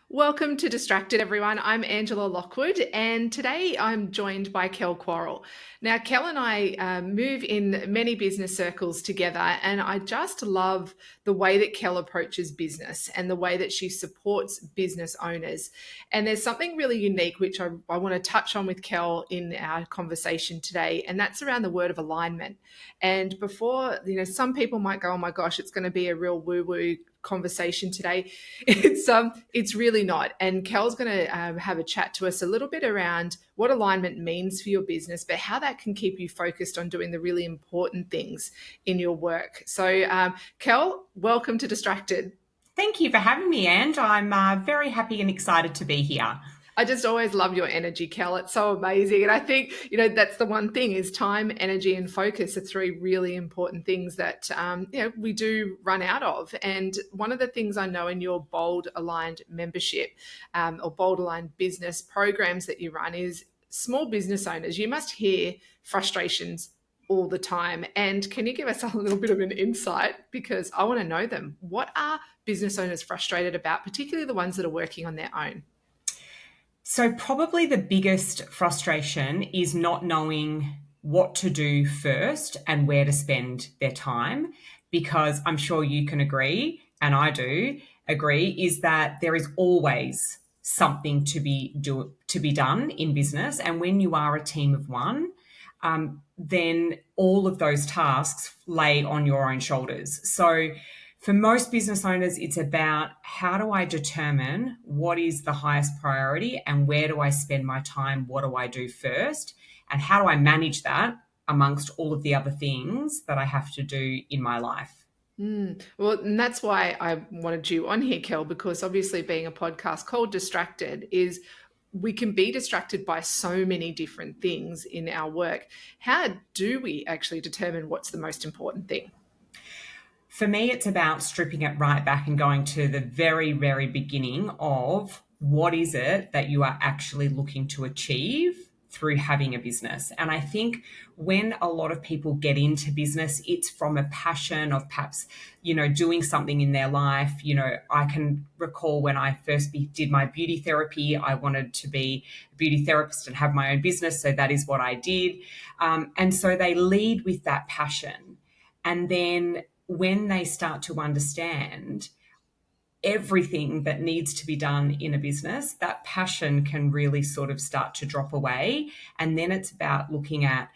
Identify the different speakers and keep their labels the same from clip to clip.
Speaker 1: Welcome to Distracted, everyone. I'm Angela Lockwood, and today I'm joined by Kel Quarrell. Now, Kel and I move in many business circles together, and I just love the way that Kel approaches business and the way that she supports business owners. And there's something really unique which I want to touch on with Kel in our conversation today, and that's around the word of alignment. And before, some people might go, "Oh my gosh, it's going to be a real woo-woo conversation today." It's really not. And Kel's going to have a chat to us a little bit around what alignment means for your business, but how that can keep you focused on doing the really important things in your work. So, Kel, welcome to Distracted.
Speaker 2: Thank you for having me, Ange. I'm very happy and excited to be here.
Speaker 1: I just always love your energy, Kel. It's so amazing. And I think, that's the one thing is time, energy, and focus are three really important things that, we do run out of. And one of the things I know in your Bold Aligned membership or Bold Aligned business programs that you run is small business owners. You must hear frustrations all the time. And can you give us a little bit of an insight? Because I want to know them. What are business owners frustrated about, particularly the ones that are working on their own?
Speaker 2: So, probably the biggest frustration is not knowing what to do first and where to spend their time, because I'm sure you can agree, and I do agree, is that there is always something to be done in business, and when you are a team of one, then all of those tasks lay on your own shoulders. So for most business owners, it's about how do I determine what is the highest priority and where do I spend my time? What do I do first? And how do I manage that amongst all of the other things that I have to do in my life?
Speaker 1: Well, and that's why I wanted you on here, Kel, because obviously being a podcast called Distracted is we can be distracted by so many different things in our work. How do we actually determine what's the most important thing?
Speaker 2: For me, it's about stripping it right back and going to the very, very beginning of what is it that you are actually looking to achieve through having a business. And I think when a lot of people get into business, it's from a passion of perhaps, doing something in their life. I can recall when I first did my beauty therapy, I wanted to be a beauty therapist and have my own business. So that is what I did. And so they lead with that passion. And then when they start to understand everything that needs to be done in a business, that passion can really sort of start to drop away. And then it's about looking at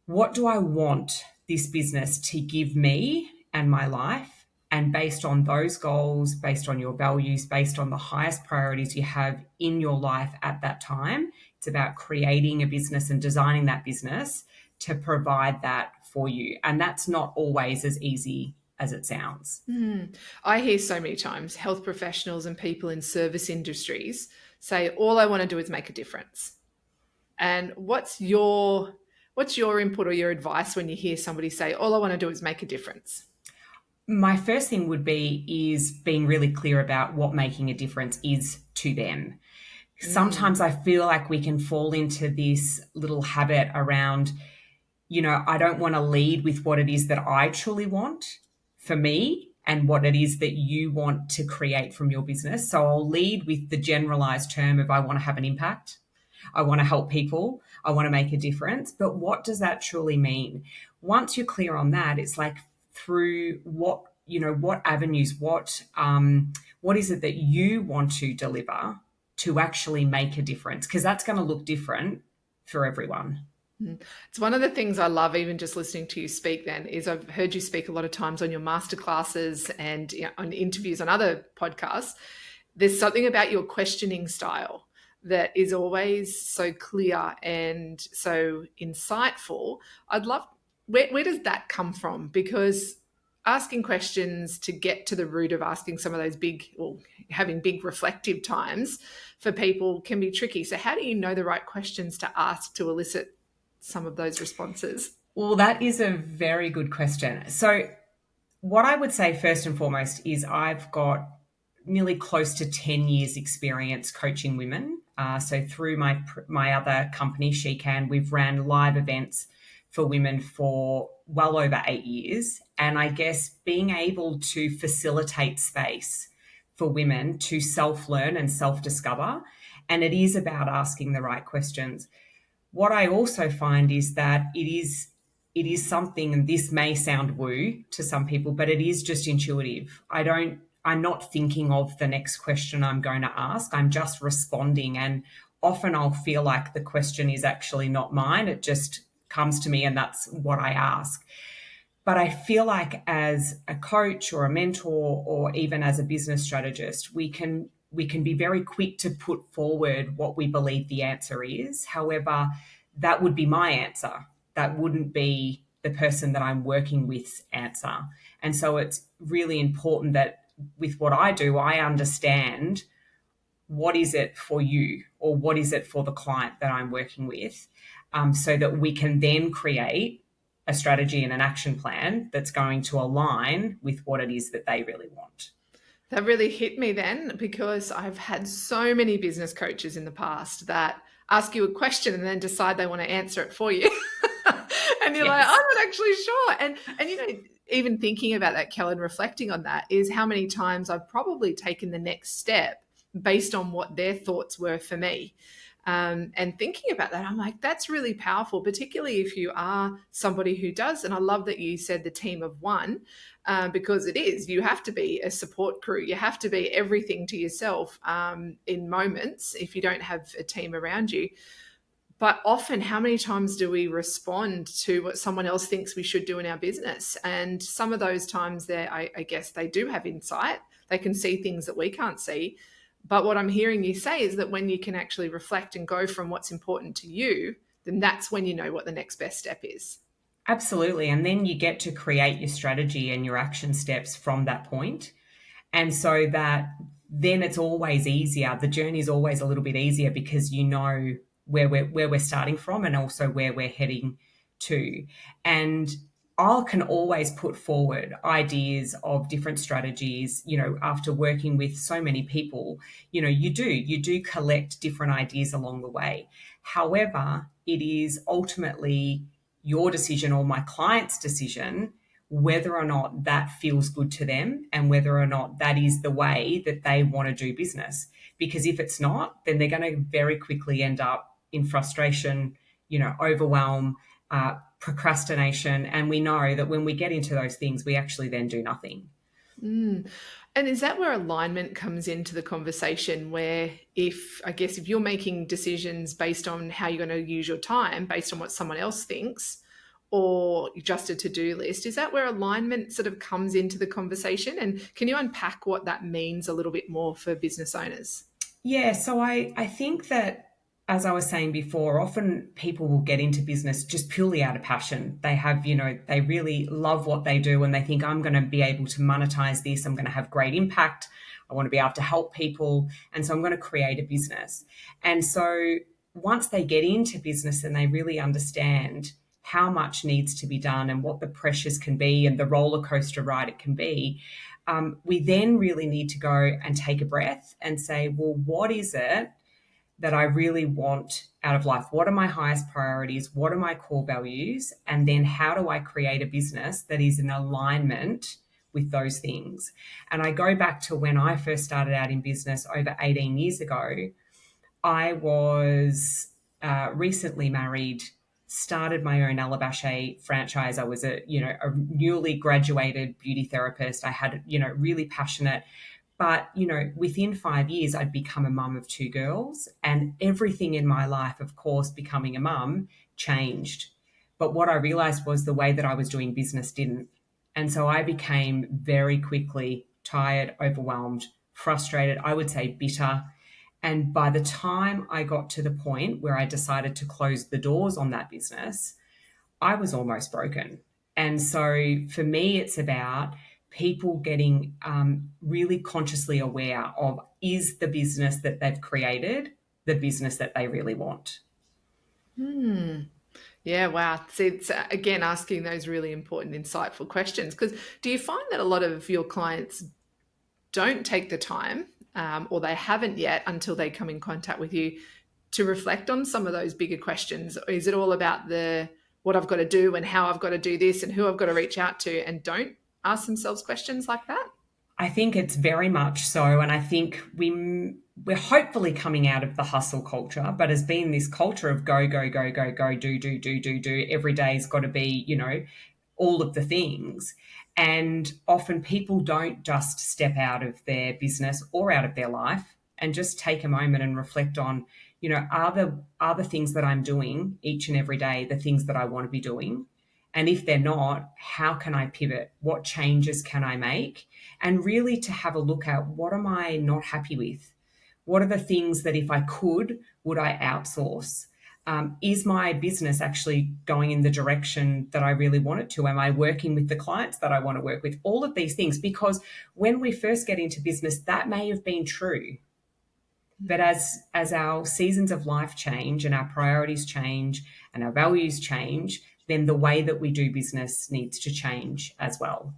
Speaker 2: what do I want this business to give me and my life? And based on those goals, based on your values, based on the highest priorities you have in your life at that time, it's about creating a business and designing that business to provide that for you. And that's not always as easy as it sounds.
Speaker 1: I hear so many times health professionals and people in service industries say, all I want to do is make a difference. And what's your input or your advice when you hear somebody say, all I want to do is make a difference?
Speaker 2: My first thing would be is being really clear about what making a difference is to them. Sometimes I feel like we can fall into this little habit around, I don't want to lead with what it is that I truly want for me and what it is that you want to create from your business. So I'll lead with the generalized term of I want to have an impact. I want to help people. I want to make a difference. But what does that truly mean? Once you're clear on that, it's like through what avenues, what is it that you want to deliver to actually make a difference? Because that's going to look different for everyone.
Speaker 1: It's one of the things I love, even just listening to you speak, then, is I've heard you speak a lot of times on your masterclasses and on interviews on other podcasts. There's something about your questioning style that is always so clear and so insightful. I'd love, where does that come from? Because asking questions to get to the root of asking some of those big, or having big reflective times for people can be tricky. So, how do you know the right questions to ask to elicit some of those responses?
Speaker 2: Well, that is a very good question. So, what I would say first and foremost is I've got nearly close to 10 years experience coaching women. So through my other company, She Can, we've ran live events for women for well over 8 years. And I guess being able to facilitate space for women to self learn and self discover. And it is about asking the right questions. What I also find is that it is something, and this may sound woo to some people, but it is just intuitive. I'm not thinking of the next question I'm going to ask. I'm just responding. And often I'll feel like the question is actually not mine. It just comes to me and that's what I ask. But I feel like as a coach or a mentor or even as a business strategist, we can be very quick to put forward what we believe the answer is. However, that would be my answer. That wouldn't be the person that I'm working with's answer. And so it's really important that with what I do, I understand what is it for you or what is it for the client that I'm working with, so that we can then create a strategy and an action plan that's going to align with what it is that they really want.
Speaker 1: That really hit me then because I've had so many business coaches in the past that ask you a question and then decide they want to answer it for you. And you're like, I'm
Speaker 2: Yes.
Speaker 1: not actually sure. And even thinking about that, Kellen, reflecting on that is how many times I've probably taken the next step based on what their thoughts were for me. And thinking about that, I'm like, that's really powerful, particularly if you are somebody who does. And I love that you said the team of one, because it is. You have to be a support crew. You have to be everything to yourself in moments if you don't have a team around you. But often, how many times do we respond to what someone else thinks we should do in our business? And some of those times, I guess they do have insight. They can see things that we can't see. But what I'm hearing you say is that when you can actually reflect and go from what's important to you, then that's when you know what the next best step is.
Speaker 2: Absolutely. And then you get to create your strategy and your action steps from that point. And so that then it's always easier. The journey is always a little bit easier because you know where we're starting from and also where we're heading to. And I can always put forward ideas of different strategies, after working with so many people, you do collect different ideas along the way. However, it is ultimately your decision or my client's decision whether or not that feels good to them and whether or not that is the way that they want to do business. Because if it's not, then they're going to very quickly end up in frustration, overwhelm, procrastination. And we know that when we get into those things, we actually then do nothing.
Speaker 1: Mm. And is that where alignment comes into the conversation? Where, if you're making decisions based on how you're going to use your time, based on what someone else thinks, or just a to do list, is that where alignment sort of comes into the conversation? And can you unpack what that means a little bit more for business owners?
Speaker 2: Yeah, so I think that, as I was saying before, often people will get into business just purely out of passion. They have, they really love what they do and they think, I'm going to be able to monetize this. I'm going to have great impact. I want to be able to help people. And so I'm going to create a business. And so once they get into business and they really understand how much needs to be done and what the pressures can be and the roller coaster ride it can be, we then really need to go and take a breath and say, well, what is it that I really want out of life? What are my highest priorities? What are my core values? And then how do I create a business that is in alignment with those things? And I go back to when I first started out in business over 18 years ago. I was recently married, started my own Alabache franchise. I was a newly graduated beauty therapist. I had, really passionate. But, within 5 years, I'd become a mum of two girls, and everything in my life, of course, becoming a mum changed. But what I realized was the way that I was doing business didn't. And so I became very quickly tired, overwhelmed, frustrated, I would say bitter. And by the time I got to the point where I decided to close the doors on that business, I was almost broken. And so for me, it's about people getting really consciously aware of, is the business that they've created the business that they really want?
Speaker 1: Hmm. Yeah, wow. See, it's again asking those really important, insightful questions. Because do you find that a lot of your clients don't take the time, or they haven't yet until they come in contact with you to reflect on some of those bigger questions? Or is it all about the what I've got to do and how I've got to do this and who I've got to reach out to, and don't ask themselves questions like that?
Speaker 2: I think it's very much so, and I think we're hopefully coming out of the hustle culture, but has been this culture of go, go, go, go, go, do, do, do, do, do. Every day's got to be, all of the things. And often people don't just step out of their business or out of their life and just take a moment and reflect on, are the things that I'm doing each and every day the things that I want to be doing? And if they're not, how can I pivot? What changes can I make? And really to have a look at, what am I not happy with? What are the things that if I could, would I outsource? Is my business actually going in the direction that I really want it to? Am I working with the clients that I want to work with? All of these things, because when we first get into business, that may have been true. But as our seasons of life change and our priorities change and our values change, then the way that we do business needs to change as well.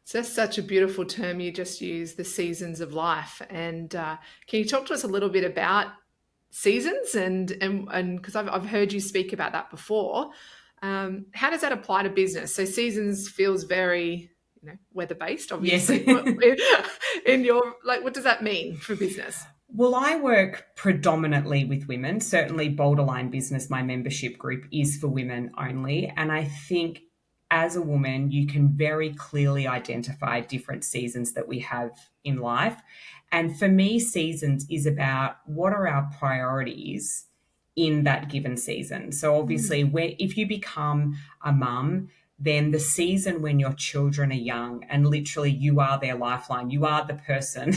Speaker 1: So that's such a beautiful term you just used, the seasons of life. And can you talk to us a little bit about seasons and because I've heard you speak about that before. How does that apply to business? So seasons feels very, weather based,
Speaker 2: Yes.
Speaker 1: obviously. In your, like, what does that mean for business?
Speaker 2: Well, I work predominantly with women. Certainly, Boulderline Business, my membership group, is for women only. And I think as a woman, you can very clearly identify different seasons that we have in life. And for me, seasons is about what are our priorities in that given season. So obviously, if you become a mum, then the season when your children are young and literally you are their lifeline, you are the person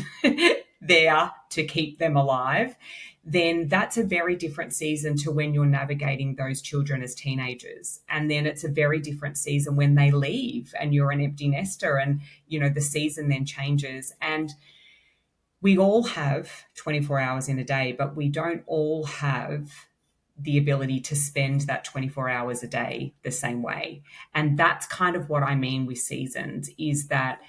Speaker 2: there to keep them alive, then that's a very different season to when you're navigating those children as teenagers. And then it's a very different season when they leave and you're an empty nester, and, the season then changes. And we all have 24 hours in a day, but we don't all have the ability to spend that 24 hours a day the same way. And that's kind of what I mean with seasons, is that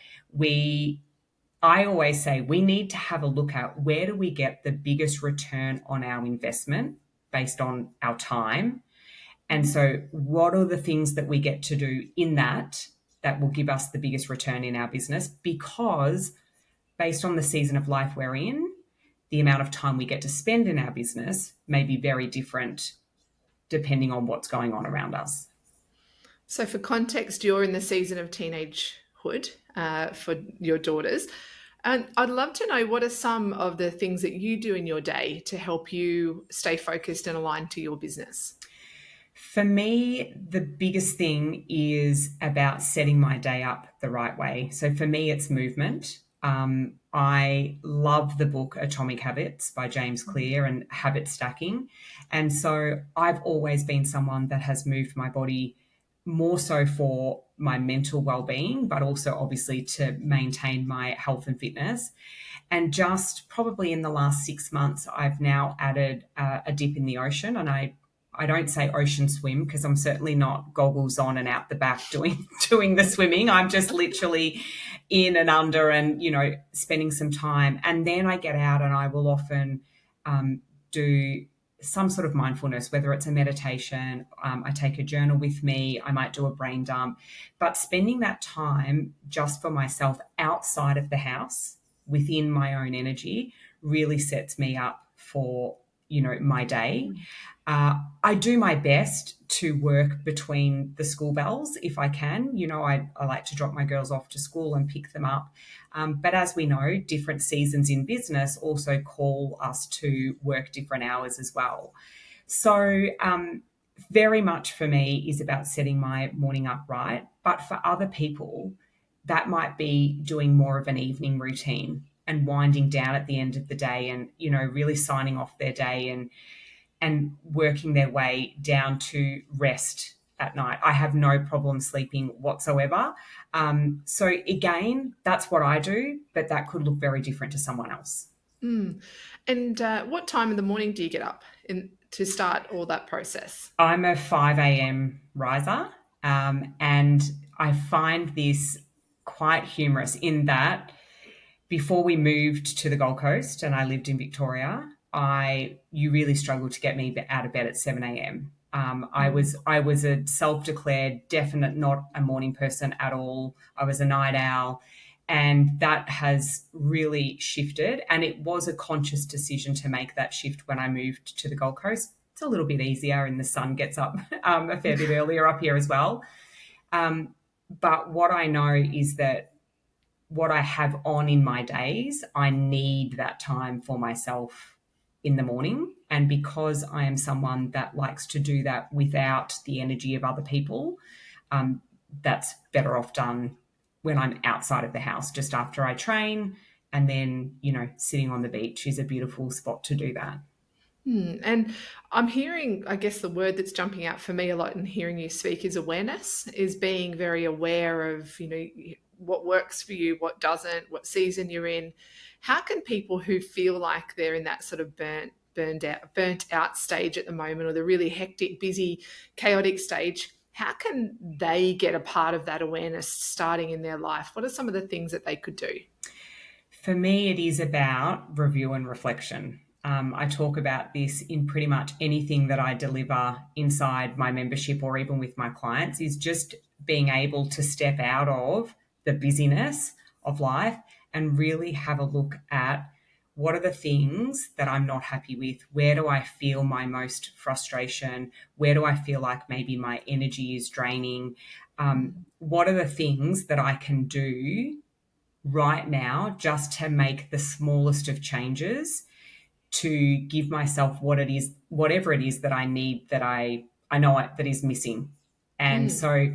Speaker 2: I always say we need to have a look at, where do we get the biggest return on our investment based on our time? And so what are the things that we get to do in that will give us the biggest return in our business? Because based on the season of life we're in, the amount of time we get to spend in our business may be very different depending on what's going on around us.
Speaker 1: So for context, you're in the season of teenagehood for your daughters. And I'd love to know, what are some of the things that you do in your day to help you stay focused and aligned to your business?
Speaker 2: For me, the biggest thing is about setting my day up the right way. So for me, it's movement. I love the book Atomic Habits by James Clear and habit stacking. And so I've always been someone that has moved my body more so for my mental well-being, but also obviously to maintain my health and fitness. And just probably in the last 6 months, I've now added a dip in the ocean. And I don't say ocean swim because I'm certainly not goggles on and out the back doing the swimming. I'm just literally in and under and, spending some time. And then I get out and I will often do some sort of mindfulness, whether it's a meditation, I take a journal with me, I might do a brain dump. But spending that time just for myself outside of the house, within my own energy, really sets me up for, my day. I do my best to work between the school bells if I can. I like to drop my girls off to school and pick them up. But as we know, different seasons in business also call us to work different hours as well. So very much for me is about setting my morning up right. But for other people, that might be doing more of an evening routine and winding down at the end of the day and, really signing off their day and working their way down to rest at night. I have no problem sleeping whatsoever. So again, that's what I do, but that could look very different to someone else.
Speaker 1: And what time in the morning do you get up to start all that process?
Speaker 2: I'm a 5 a.m. riser, and I find this quite humorous in that before we moved to the Gold Coast and I lived in Victoria, you really struggled to get me out of bed at 7 a.m. I was a self-declared definite not a morning person at all. I was a night owl. And that has really shifted. And it was a conscious decision to make that shift when I moved to the Gold Coast. It's a little bit easier and the sun gets up a fair bit earlier up here as well. But what I know is that what I have on in my days, I need that time for myself in the morning. And because I am someone that likes to do that without the energy of other people, that's better off done when I'm outside of the house just after I train. And then, sitting on the beach is a beautiful spot to do that.
Speaker 1: And I'm hearing, I guess the word that's jumping out for me a lot in hearing you speak is awareness, is being very aware of, what works for you, what doesn't, what season you're in. How can people who feel like they're in that sort of burnt out stage at the moment, or the really hectic, busy, chaotic stage, how can they get a part of that awareness starting in their life? What are some of the things that they could do?
Speaker 2: For me, it is about review and reflection. I talk about this in pretty much anything that I deliver inside my membership or even with my clients, is just being able to step out of the busyness of life and really have a look at what are the things that I'm not happy with? Where do I feel my most frustration? Where do I feel like maybe my energy is draining? What are the things that I can do right now just to make the smallest of changes to give myself what it is, whatever it is that I need, that I know that is missing. And
Speaker 1: Mm,
Speaker 2: so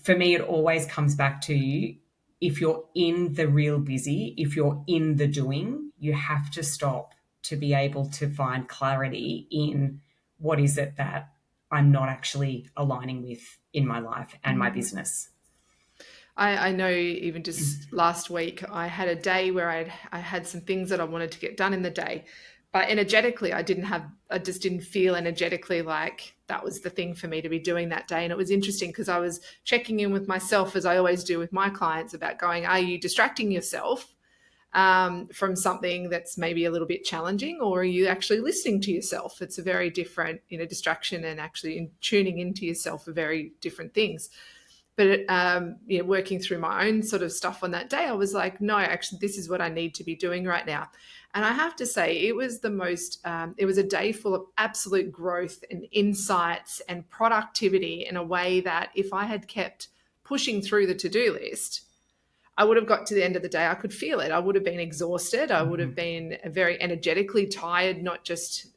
Speaker 2: for me, it always comes back to, if you're in the real busy, if you're in the doing, you have to stop to be able to find clarity in what is it that I'm not actually aligning with in my life and my
Speaker 1: mm.
Speaker 2: business.
Speaker 1: I know even just last week I had a day where I had some things that I wanted to get done in the day, but energetically I just didn't feel energetically like that was the thing for me to be doing that day. And it was interesting because I was checking in with myself, as I always do with my clients, about going, are you distracting yourself from something that's maybe a little bit challenging, or are you actually listening to yourself? It's a very different, distraction and actually tuning into yourself are very different things. But working through my own sort of stuff on that day, I was like, no, actually, this is what I need to be doing right now. And I have to say, it was it was a day full of absolute growth and insights and productivity in a way that if I had kept pushing through the to-do list, I would have got to the end of the day. I could feel it. I would have been exhausted. I would have been very energetically tired, not just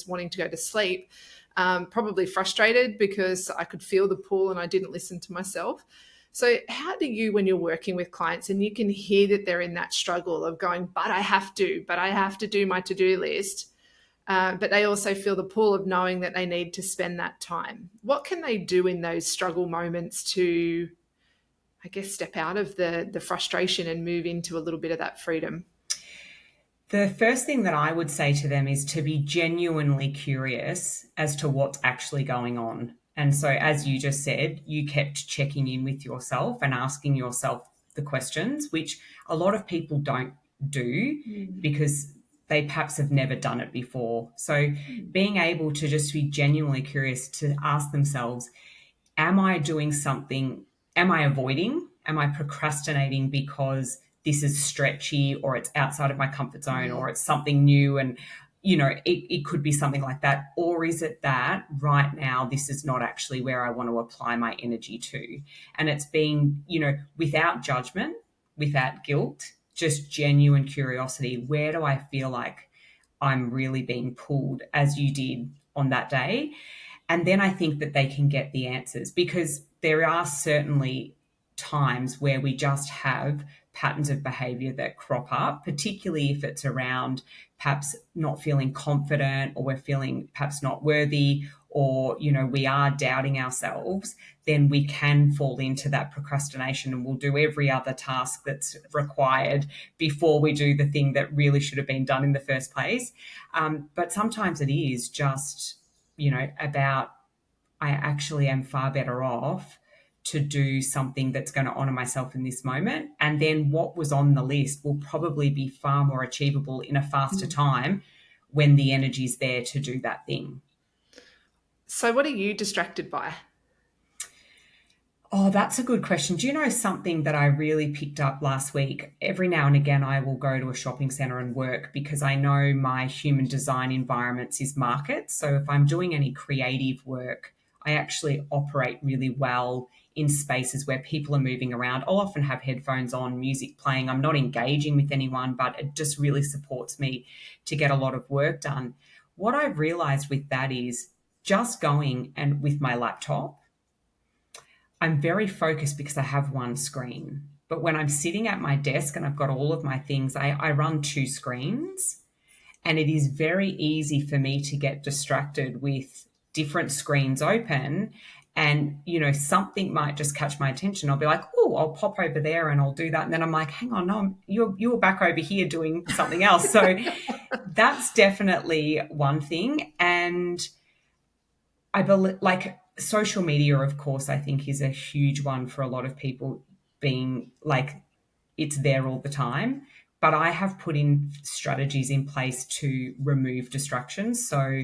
Speaker 1: wanting to go to sleep. Probably frustrated because I could feel the pull and I didn't listen to myself. So, how do you, when you're working with clients and you can hear that they're in that struggle of going, but I have to do my to do list, but they also feel the pull of knowing that they need to spend that time? What can they do in those struggle moments to, I guess, step out of the frustration and move into a little bit of that freedom?
Speaker 2: The first thing that I would say to them is to be genuinely curious as to what's actually going on. And so, as you just said, you kept checking in with yourself and asking yourself the questions, which a lot of people don't do
Speaker 1: Mm.
Speaker 2: because they perhaps have never done it before. So, being able to just be genuinely curious to ask themselves, am I doing something? Am I avoiding? Am I procrastinating because this is stretchy or it's outside of my comfort zone or
Speaker 1: Mm.
Speaker 2: it's something new? And, it could be something like that. Or is it that right now, this is not actually where I want to apply my energy to? And it's being, without judgment, without guilt, just genuine curiosity. Where do I feel like I'm really being pulled, as you did on that day? And then I think that they can get the answers, because there are certainly times where we just have patterns of behavior that crop up, particularly if it's around perhaps not feeling confident, or we're feeling perhaps not worthy, or we are doubting ourselves. Then we can fall into that procrastination and we'll do every other task that's required before we do the thing that really should have been done in the first place. But sometimes it is just about, I actually am far better off to do something that's going to honor myself in this moment. And then what was on the list will probably be far more achievable in a faster
Speaker 1: Mm.
Speaker 2: time when the energy's there to do that thing.
Speaker 1: So, what are you distracted by?
Speaker 2: Oh, that's a good question. Do you know something that I really picked up last week? Every now and again, I will go to a shopping center and work because I know my human design environments is markets. So if I'm doing any creative work, I actually operate really well in spaces where people are moving around. I'll often have headphones on, music playing. I'm not engaging with anyone, but it just really supports me to get a lot of work done. What I've realized with that is just going and with my laptop, I'm very focused because I have one screen. But when I'm sitting at my desk and I've got all of my things, I run two screens. And it is very easy for me to get distracted with different screens open. And, something might just catch my attention. I'll be like, oh, I'll pop over there and I'll do that. And then I'm like, hang on, no, you were back over here doing something else. So that's definitely one thing. And I believe, like, social media, of course, I think is a huge one for a lot of people, being like it's there all the time. But I have put in strategies in place to remove distractions. So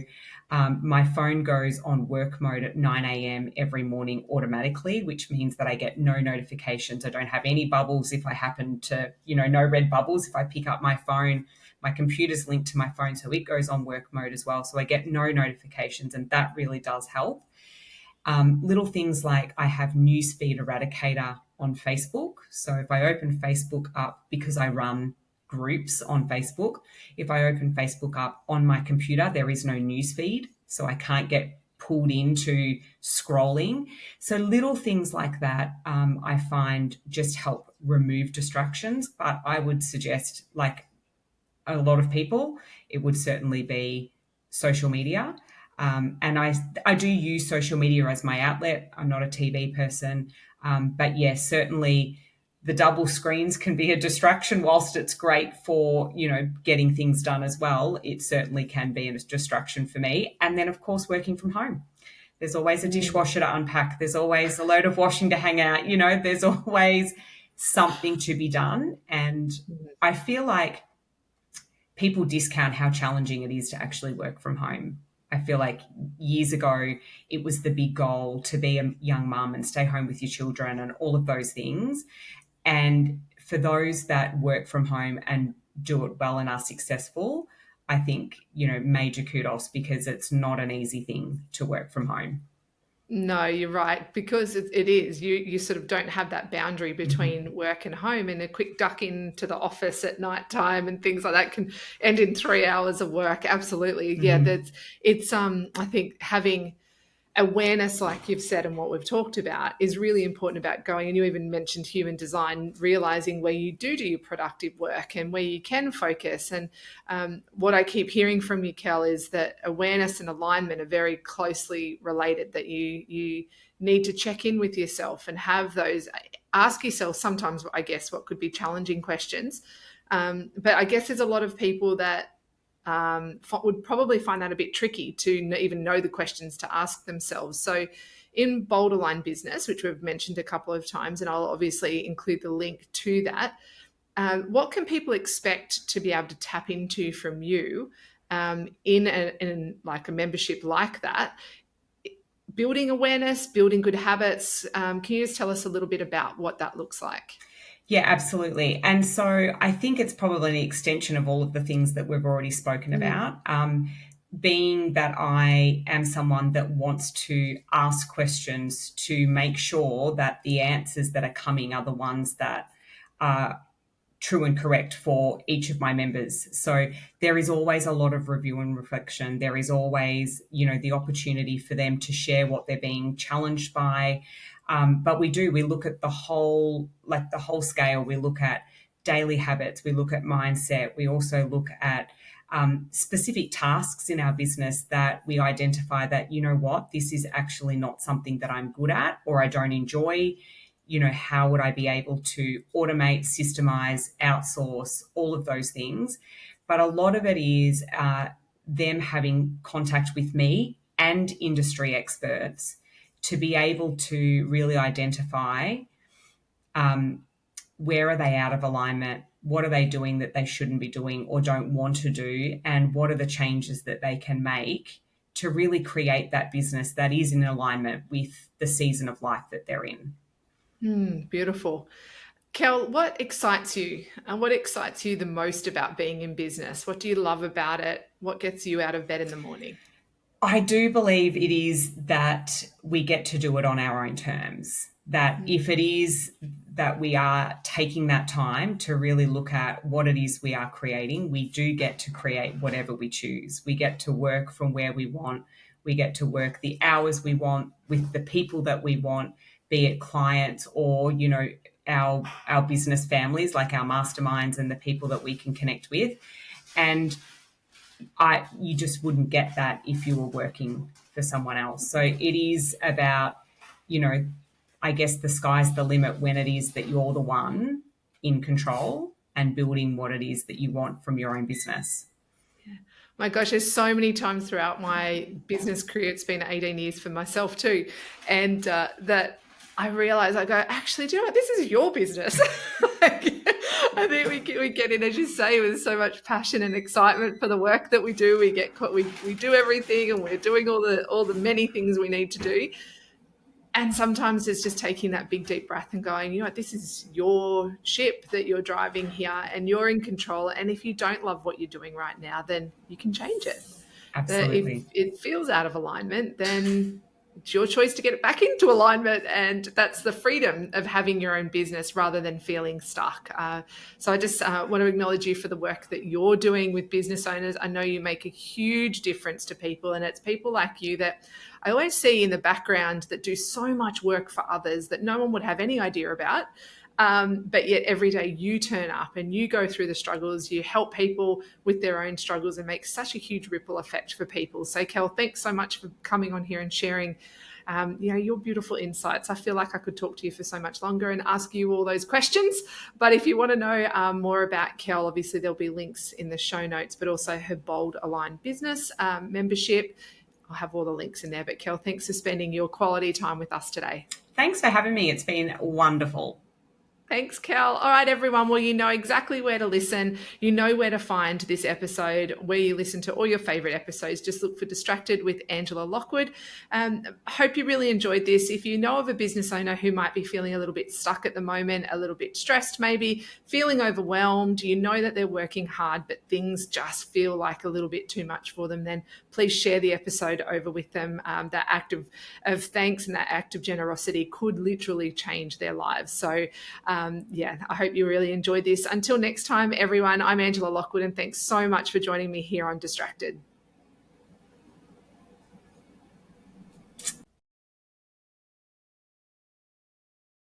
Speaker 2: my phone goes on work mode at 9 a.m. every morning automatically, which means that I get no notifications. I don't have any bubbles if I happen to, no red bubbles if I pick up my phone. My computer's linked to my phone, so it goes on work mode as well. So I get no notifications, and that really does help. Little things like I have newsfeed eradicator on Facebook. So if I open Facebook up, because I run groups on Facebook, if I open Facebook up on my computer, there is no newsfeed. So I can't get pulled into scrolling. So little things like that, I find just help remove distractions. But I would suggest, like a lot of people, it would certainly be social media. And I do use social media as my outlet. I'm not a TV person. But yes, certainly the double screens can be a distraction. Whilst it's great for, getting things done as well, it certainly can be a distraction for me. And then, of course, working from home. There's always a
Speaker 1: Mm.
Speaker 2: dishwasher to unpack. There's always a load of washing to hang out. There's always something to be done. And I feel like people discount how challenging it is to actually work from home. I feel like years ago, it was the big goal to be a young mum and stay home with your children and all of those things. And for those that work from home and do it well and are successful, I think, major kudos, because it's not an easy thing to work from home.
Speaker 1: No, you're right, because it is. You sort of don't have that boundary
Speaker 2: Mm-hmm.
Speaker 1: between work and home, and a quick duck into the office at night time and things like that can end in 3 hours of work. Absolutely. Yeah,
Speaker 2: Mm-hmm.
Speaker 1: it's I think having awareness, like you've said, and what we've talked about is really important about going. And you even mentioned human design, realizing where you do your productive work and where you can focus. And what I keep hearing from you, Kel, is that awareness and alignment are very closely related, that you need to check in with yourself and have those, ask yourself sometimes, I guess, what could be challenging questions. But I guess there's a lot of people that would probably find that a bit tricky to even know the questions to ask themselves. So, in Bold Align Business, which we've mentioned a couple of times, and I'll obviously include the link to that, what can people expect to be able to tap into from you in like a membership like that? Building awareness, building good habits. Can you just tell us a little bit about what that looks like?
Speaker 2: Yeah, absolutely. And so I think it's probably an extension of all of the things that we've already spoken
Speaker 1: Mm.
Speaker 2: about. Being that I am someone that wants to ask questions to make sure that the answers that are coming are the ones that are true and correct for each of my members. So there is always a lot of review and reflection. There is always, the opportunity for them to share what they're being challenged by. But we look at the whole scale. We look at daily habits. We look at mindset. We also look at specific tasks in our business that we identify that, this is actually not something that I'm good at or I don't enjoy. How would I be able to automate, systemize, outsource, all of those things? But a lot of it is them having contact with me and industry experts to be able to really identify um, where are they out of alignment, what are they doing that they shouldn't be doing or don't want to do, and what are the changes that they can make to really create that business that is in alignment with the season of life that they're in.
Speaker 1: Beautiful. Kel, what excites you? And what excites you the most about being in business? What do you love about it? What gets you out of bed in the morning?
Speaker 2: I do believe it is that we get to do it on our own terms. That if it is that we are taking that time to really look at what it is we are creating, we do get to create whatever we choose. We get to work from where we want. We get to work the hours we want with the people that we want, be it clients or, our business families, like our masterminds and the people that we can connect with. And you just wouldn't get that if you were working for someone else. So it is about, you know, I guess the sky's the limit when it is that you're the one in control and building what it is that you want from your own business.
Speaker 1: My gosh, there's so many times throughout my business career, it's been 18 years for myself too, and that I realize I go, actually, do you know what? This is your business. I think we get in, as you say, with so much passion and excitement for the work that we do. We do everything, and we're doing all the many things we need to do. And sometimes it's just taking that big deep breath and going, you know what, this is your ship that you're driving here and you're in control. And if you don't love what you're doing right now, then you can change it. If
Speaker 2: Absolutely.
Speaker 1: it feels out of alignment, then it's your choice to get it back into alignment. And that's the freedom of having your own business rather than feeling stuck. So I just want to acknowledge you for the work that you're doing with business owners. I know you make a huge difference to people, and it's people like you that I always see in the background that do so much work for others that no one would have any idea about. But yet every day you turn up and you go through the struggles, you help people with their own struggles and make such a huge ripple effect for people. So Kel, thanks so much for coming on here and sharing your beautiful insights. I feel like I could talk to you for so much longer and ask you all those questions. But if you want to know more about Kel, obviously there'll be links in the show notes, but also her Bold Aligned Business membership. I'll have all the links in there. But Kel, thanks for spending your quality time with us today.
Speaker 2: Thanks for having me. It's been wonderful.
Speaker 1: Thanks, Cal. All right, everyone. Well, you know exactly where to listen. You know where to find this episode, where you listen to all your favorite episodes. Just look for Distracted with Angela Lockwood. Hope you really enjoyed this. If you know of a business owner who might be feeling a little bit stuck at the moment, a little bit stressed, maybe feeling overwhelmed, you know that they're working hard, but things just feel like a little bit too much for them, then please share the episode over with them. That act of thanks and that act of generosity could literally change their lives. So, I hope you really enjoyed this. Until next time, everyone, I'm Angela Lockwood, and thanks so much for joining me here on Distracted.